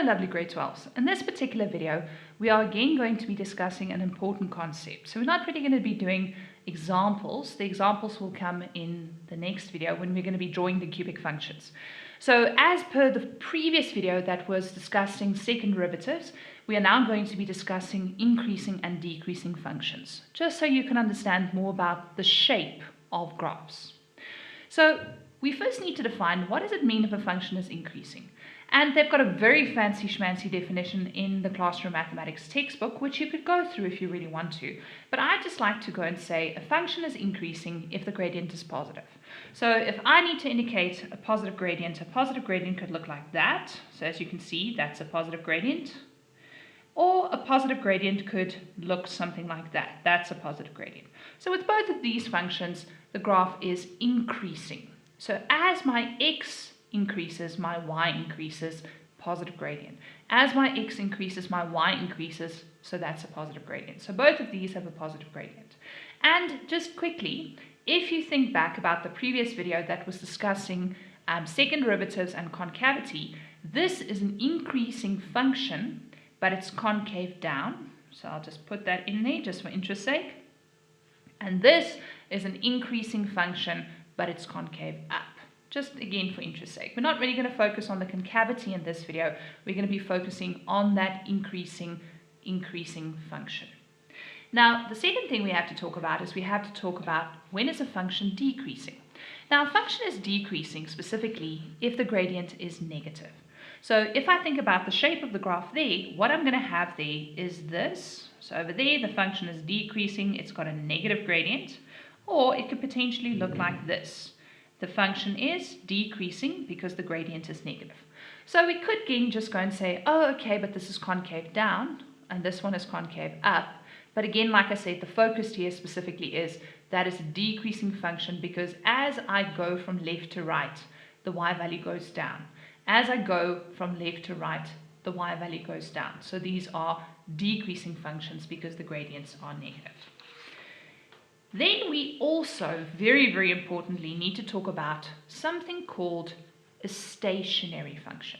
lovely grade 12s. In this particular video, we are again going to be discussing an important concept. So we're not really going to be doing examples. The examples will come in the next video when we're going to be drawing the cubic functions. So as per the previous video that was discussing second derivatives, we are now going to be discussing increasing and decreasing functions, just so you can understand more about the shape of graphs. So we first need to define what does it mean if a function is increasing. And they've got a very fancy schmancy definition in the classroom mathematics textbook, which you could go through if you really want to. But I just like to go and say a function is increasing if the gradient is positive. So if I need to indicate a positive gradient could look like that. So as you can see, that's a positive gradient. Or a positive gradient could look something like that. That's a positive gradient. So with both of these functions, the graph is increasing. So as my x increases, my y increases, positive gradient. As my x increases, my y increases, so that's a positive gradient. So both of these have a positive gradient. And just quickly, if you think back about the previous video that was discussing second derivatives and concavity, this is an increasing function, but it's concave down. So I'll just put that in there just for interest's sake. And this is an increasing function, but it's concave up. Just again for interest's sake. We're not really going to focus on the concavity in this video. We're going to be focusing on that increasing function. Now, the second thing we have to talk about is we have to talk about when is a function decreasing. Now, a function is decreasing specifically if the gradient is negative. So if I think about the shape of the graph there, what I'm going to have there is this. So over there, the function is decreasing. It's got a negative gradient. Or it could potentially look like this. The function is decreasing because the gradient is negative. So we could again just go and say, oh, okay, but this is concave down, and this one is concave up. But again, like I said, the focus here specifically is that is a decreasing function because as I go from left to right, the y value goes down. As I go from left to right, the y value goes down. So these are decreasing functions because the gradients are negative. Then we also, very, very importantly, need to talk about something called a stationary function.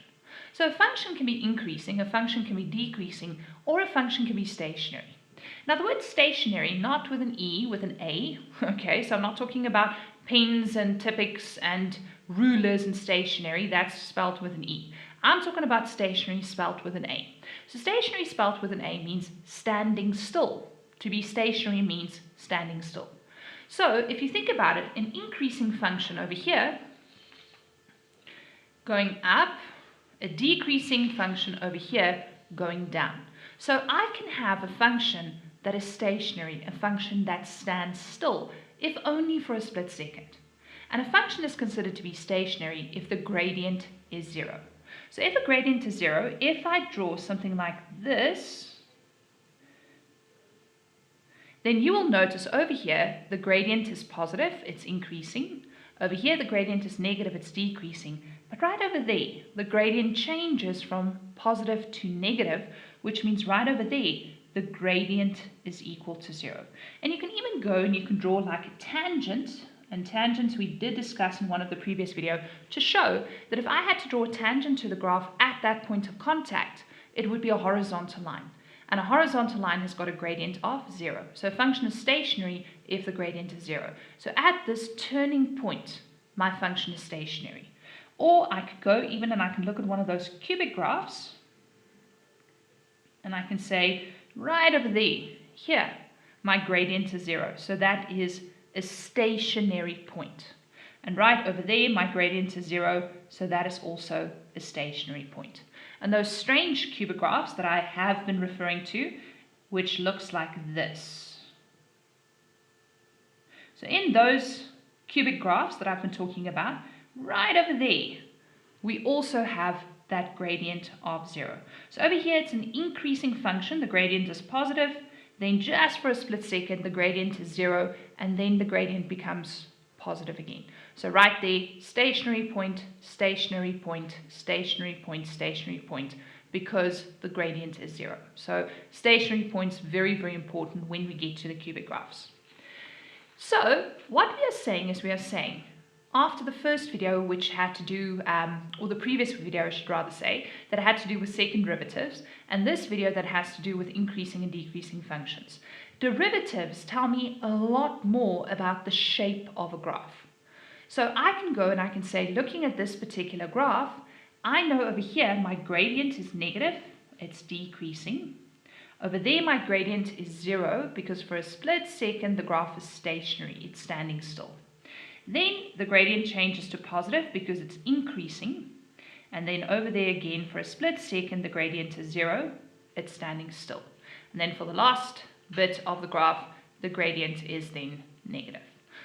So a function can be increasing, a function can be decreasing, or a function can be stationary. Now the word stationary, not with an E, with an A, okay, so I'm not talking about pens and Tippex and rulers and stationary, that's spelled with an E. I'm talking about stationary spelled with an A. So stationary spelled with an A means standing still. To be stationary means standing still. So if you think about it, an increasing function over here, going up, a decreasing function over here, going down. So I can have a function that is stationary, a function that stands still, if only for a split second. And a function is considered to be stationary if the gradient is 0. So if a gradient is 0, if I draw something like this, then you will notice over here the gradient is positive, it's increasing. Over here the gradient is negative, it's decreasing. But right over there, the gradient changes from positive to negative, which means right over there, the gradient is equal to 0. And you can even go and you can draw like a tangent, and tangents we did discuss in one of the previous videos to show that if I had to draw a tangent to the graph at that point of contact, it would be a horizontal line. And a horizontal line has got a gradient of 0. So a function is stationary if the gradient is 0. So at this turning point, my function is stationary. Or I could go even and I can look at one of those cubic graphs and I can say right over there, here, my gradient is 0. So that is a stationary point. And right over there, my gradient is 0. So that is also a stationary point. And those strange cubic graphs that I have been referring to, which looks like this. So in those cubic graphs that I've been talking about, right over there, we also have that gradient of 0. So over here, it's an increasing function. The gradient is positive. Then just for a split second, the gradient is 0. And then the gradient becomes positive again. So right there, stationary point, stationary point, stationary point, stationary point, because the gradient is 0. So stationary points, very, very important when we get to the cubic graphs. So what we are saying is we are saying, after the first video, which had to do, or the previous video I should rather say, that had to do with second derivatives, and this video that has to do with increasing and decreasing functions. Derivatives tell me a lot more about the shape of a graph. So I can go and I can say, looking at this particular graph, I know over here my gradient is negative, it's decreasing. Over there my gradient is 0 because for a split second the graph is stationary, it's standing still. Then the gradient changes to positive because it's increasing. And then over there again for a split second the gradient is 0, it's standing still. And then for the last bit of the graph the gradient is then negative.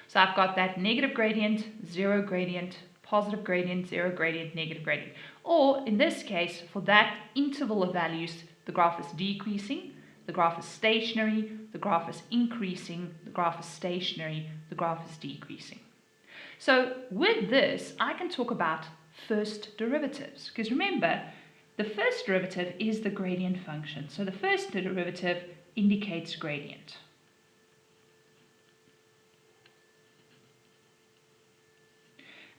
So I've got that negative gradient, 0 gradient, positive gradient, 0 gradient, negative gradient. Or in this case, for that interval of values, the graph is decreasing, the graph is stationary, the graph is increasing, the graph is stationary, the graph is decreasing. So with this, I can talk about first derivatives, because remember, the first derivative is the gradient function. So the first derivative indicates gradient.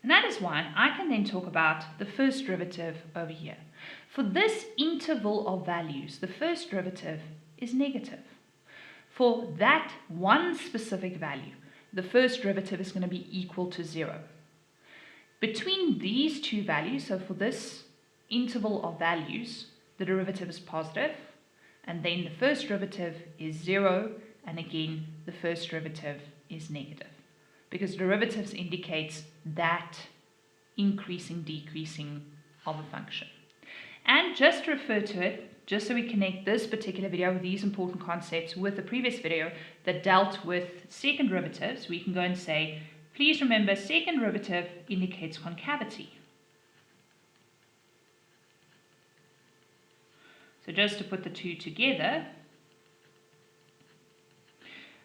And that is why I can then talk about the first derivative over here. For this interval of values, the first derivative is negative. For that one specific value, the first derivative is going to be equal to 0. Between these two values, so for this interval of values, the derivative is positive, and then the first derivative is 0, and again, the first derivative is negative. Because derivatives indicates that increasing, decreasing of a function. And just to refer to it, just so we connect this particular video with these important concepts with the previous video that dealt with second derivatives, we can go and say, please remember second derivative indicates concavity. So just to put the two together,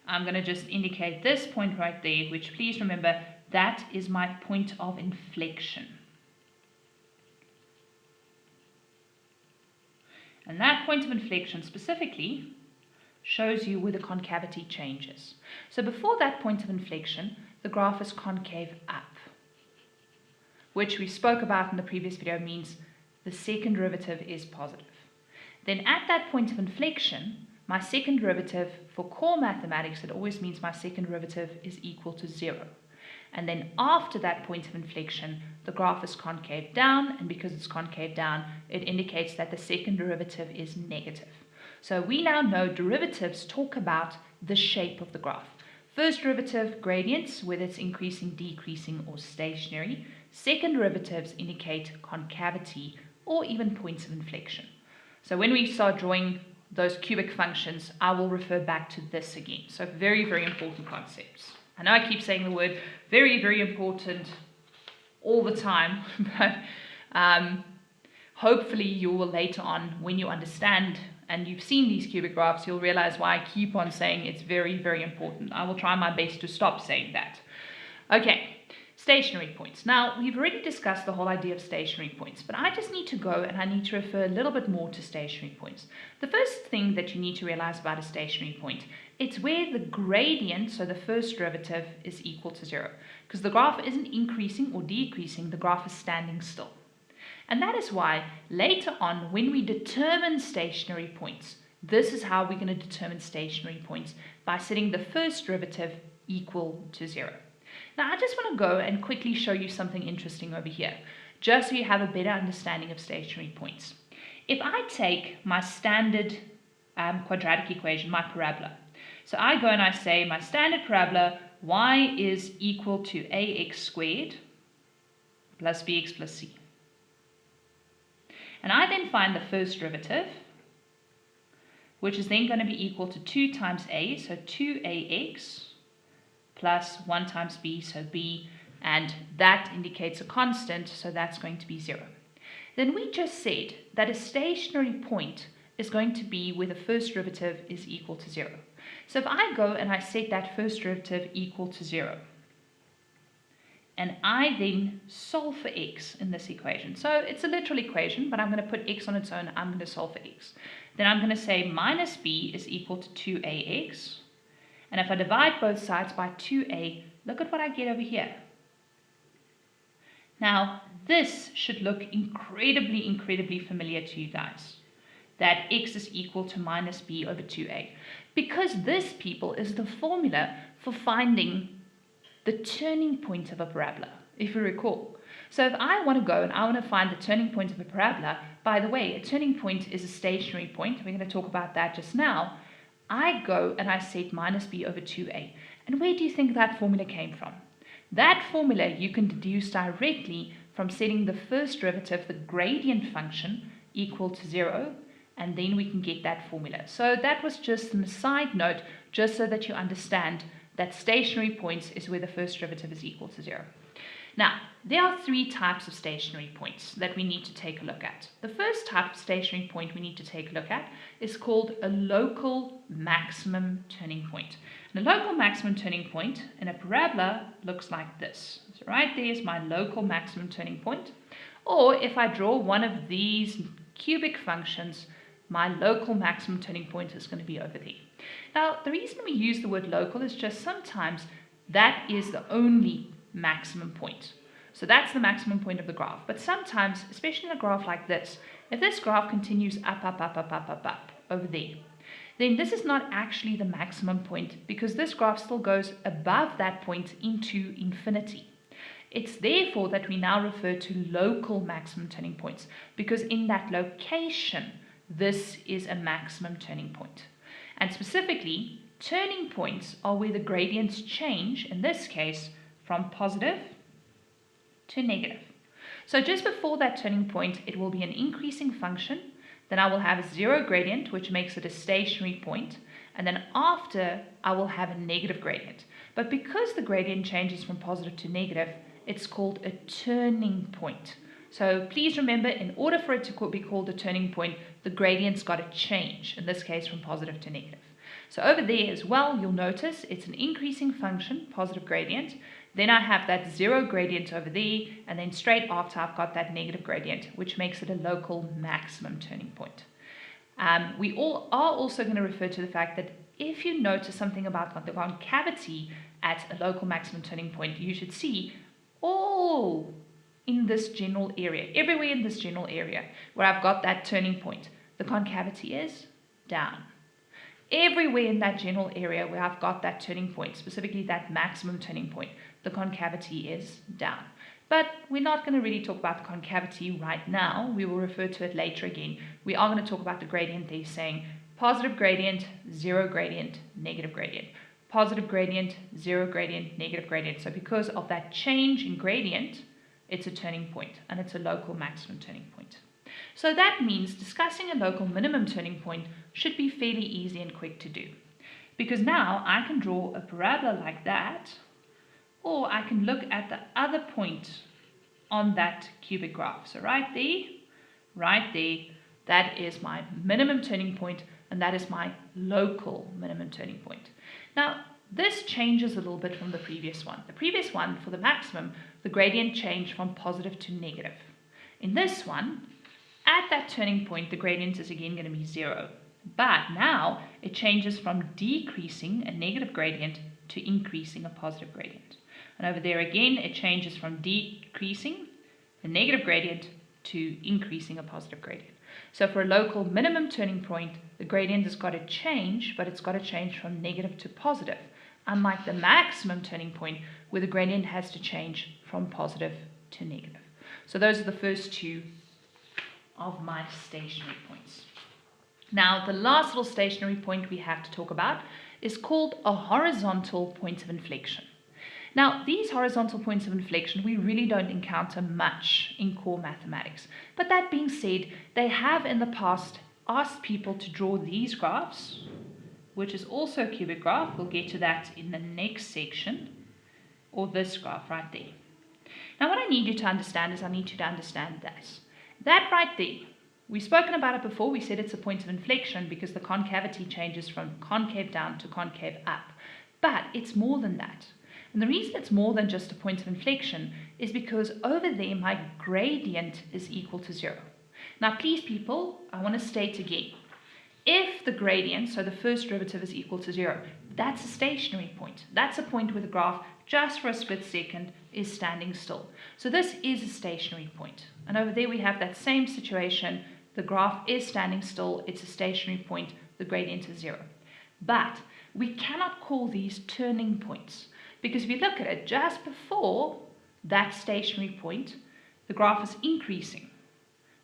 I'm going to just indicate this point right there, which please remember, that is my point of inflection. And that point of inflection specifically shows you where the concavity changes. So before that point of inflection, the graph is concave up, which we spoke about in the previous video means the second derivative is positive. Then at that point of inflection, my second derivative, for core mathematics, it always means my second derivative is equal to 0. And then after that point of inflection, the graph is concave down, and because it's concave down, it indicates that the second derivative is negative. So we now know derivatives talk about the shape of the graph. First derivative, gradients, whether it's increasing, decreasing, or stationary. Second derivatives indicate concavity or even points of inflection. So when we start drawing those cubic functions, I will refer back to this again. So very, very important concepts. I know I keep saying the word very, very important all the time, but hopefully you will later on, when you understand and you've seen these cubic graphs, you'll realize why I keep on saying it's very, very important. I will try my best to stop saying that. Okay. Stationary points. Now, we've already discussed the whole idea of stationary points, but I just need to go and I need to refer a little bit more to stationary points. The first thing that you need to realize about a stationary point, it's where the gradient, so the first derivative, is equal to 0. Because the graph isn't increasing or decreasing, the graph is standing still. And that is why later on, when we determine stationary points, this is how we're going to determine stationary points, by setting the first derivative equal to 0. Now, I just want to go and quickly show you something interesting over here, just so you have a better understanding of stationary points. If I take my standard quadratic equation, my parabola, so I go and I say my standard parabola, y is equal to ax squared plus bx plus c. And I then find the first derivative, which is then going to be equal to 2 times a, so 2ax, plus 1 times b, so b, and that indicates a constant, so that's going to be 0. Then we just said that a stationary point is going to be where the first derivative is equal to 0. So if I go and I set that first derivative equal to 0, and I then solve for x in this equation. So it's a literal equation, but I'm going to put x on its own, I'm going to solve for x. Then I'm going to say minus b is equal to 2ax. And if I divide both sides by 2a, look at what I get over here. Now, this should look incredibly familiar to you guys, that x is equal to minus b over 2a, because this, people, is the formula for finding the turning point of a parabola, if you recall. So if I want to go and I want to find the turning point of a parabola, by the way, a turning point is a stationary point. We're going to talk about that just now. I go and I set minus b over 2a. And where do you think that formula came from? That formula you can deduce directly from setting the first derivative, the gradient function, equal to 0, and then we can get that formula. So that was just a side note, just so that you understand that stationary points is where the first derivative is equal to 0. Now, there are three types of stationary points that we need to take a look at. The first type of stationary point we need to take a look at is called a local maximum turning point. And a local maximum turning point in a parabola looks like this. So right there is my local maximum turning point. Or if I draw one of these cubic functions, my local maximum turning point is going to be over there. Now, the reason we use the word local is just sometimes that is the only maximum point. So that's the maximum point of the graph. But sometimes, especially in a graph like this, if this graph continues up over there, then this is not actually the maximum point, because this graph still goes above that point into infinity. It's therefore that we now refer to local maximum turning points, because in that location, this is a maximum turning point. And specifically, turning points are where the gradients change, in this case, from positive to negative. So just before that turning point, it will be an increasing function. Then I will have a 0 gradient, which makes it a stationary point. And then after, I will have a negative gradient. But because the gradient changes from positive to negative, it's called a turning point. So please remember, in order for it to be called a turning point, the gradient's got to change, in this case from positive to negative. So over there as well, you'll notice it's an increasing function, positive gradient. Then I have that 0 gradient over there, and then straight after I've got that negative gradient, which makes it a local maximum turning point. We all are also going to refer to the fact that if you notice something about the concavity at a local maximum turning point, you should see all in this general area, everywhere in this general area where I've got that turning point, the concavity is down. Everywhere in that general area where I've got that turning point, specifically that maximum turning point, the concavity is down. But we're not going to really talk about the concavity right now. We will refer to it later again. We are going to talk about the gradient there, saying positive gradient, 0 gradient, negative gradient. Positive gradient, 0 gradient, negative gradient. So because of that change in gradient, it's a turning point, and it's a local maximum turning point. So that means discussing a local minimum turning point should be fairly easy and quick to do. Because now I can draw a parabola like that, or I can look at the other point on that cubic graph. So right there, that is my minimum turning point, and that is my local minimum turning point. Now, this changes a little bit from the previous one. The previous one, for the maximum, the gradient changed from positive to negative. In this one, at that turning point, the gradient is again going to be 0. But now it changes from decreasing a negative gradient to increasing a positive gradient. And over there again, it changes from decreasing a negative gradient to increasing a positive gradient. So for a local minimum turning point, the gradient has got to change, but it's got to change from negative to positive. Unlike the maximum turning point, where the gradient has to change from positive to negative. So those are the first two of my stationary points. Now, the last little stationary point we have to talk about is called a horizontal point of inflection. Now, these horizontal points of inflection we really don't encounter much in core mathematics. But that being said, they have in the past asked people to draw these graphs, which is also a cubic graph. We'll get to that in the next section, or this graph right there. Now, what I need you to understand is I need you to understand this. That right there, we've spoken about it before. We said it's a point of inflection because the concavity changes from concave down to concave up. But it's more than that. And the reason it's more than just a point of inflection is because over there my gradient is equal to 0. Now please people, I want to state again, If the gradient, so the first derivative, is equal to 0, that's a stationary point. That's a point where the graph, just for a split second, is standing still. So this is a stationary point. And over there we have that same situation. The graph is standing still. It's a stationary point. The gradient is 0. But we cannot call these turning points, because if you look at it, just before that stationary point, the graph is increasing.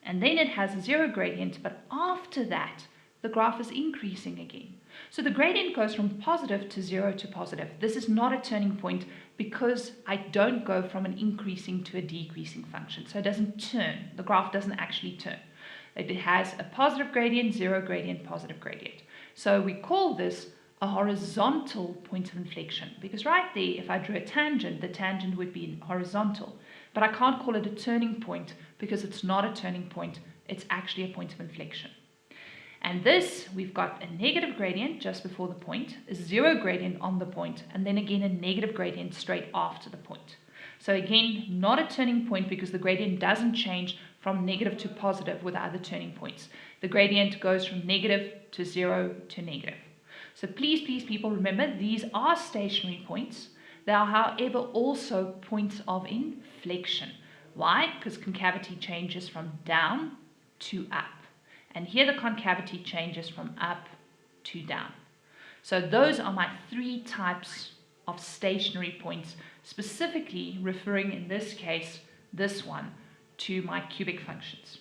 And then it has a 0 gradient, but after that, the graph is increasing again. So the gradient goes from positive to 0 to positive. This is not a turning point because I don't go from an increasing to a decreasing function. So it doesn't turn. The graph doesn't actually turn. It has a positive gradient, 0 gradient, positive gradient. So we call this a horizontal point of inflection, because right there, if I drew a tangent, the tangent would be horizontal. But I can't call it a turning point because it's not a turning point. It's actually a point of inflection. And this, we've got a negative gradient just before the point, a 0 gradient on the point, and then again a negative gradient straight after the point. So again, not a turning point because the gradient doesn't change from negative to positive with other turning points. The gradient goes from negative to 0 to negative. So please, people, remember these are stationary points. They are, however, also points of inflection. Why? Because concavity changes from down to up. And here the concavity changes from up to down. So those are my 3 types of stationary points, specifically referring in this case, this one, to my cubic functions.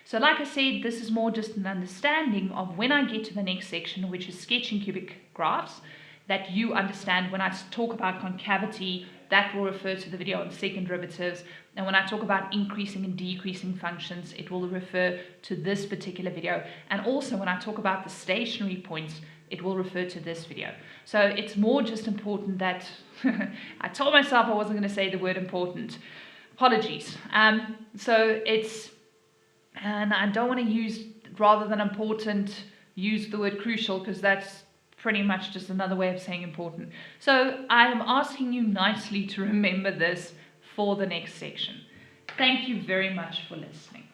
So like I said, this is more just an understanding of when I get to the next section, which is sketching cubic graphs, that you understand when I talk about concavity, that will refer to the video on second derivatives. And when I talk about increasing and decreasing functions, it will refer to this particular video. And also when I talk about the stationary points, it will refer to this video. So it's more just important that I told myself I wasn't going to say the word important. Apologies. And I don't want to use, rather than important, use the word crucial, because that's pretty much just another way of saying important. So I am asking you nicely to remember this for the next section. Thank you very much for listening.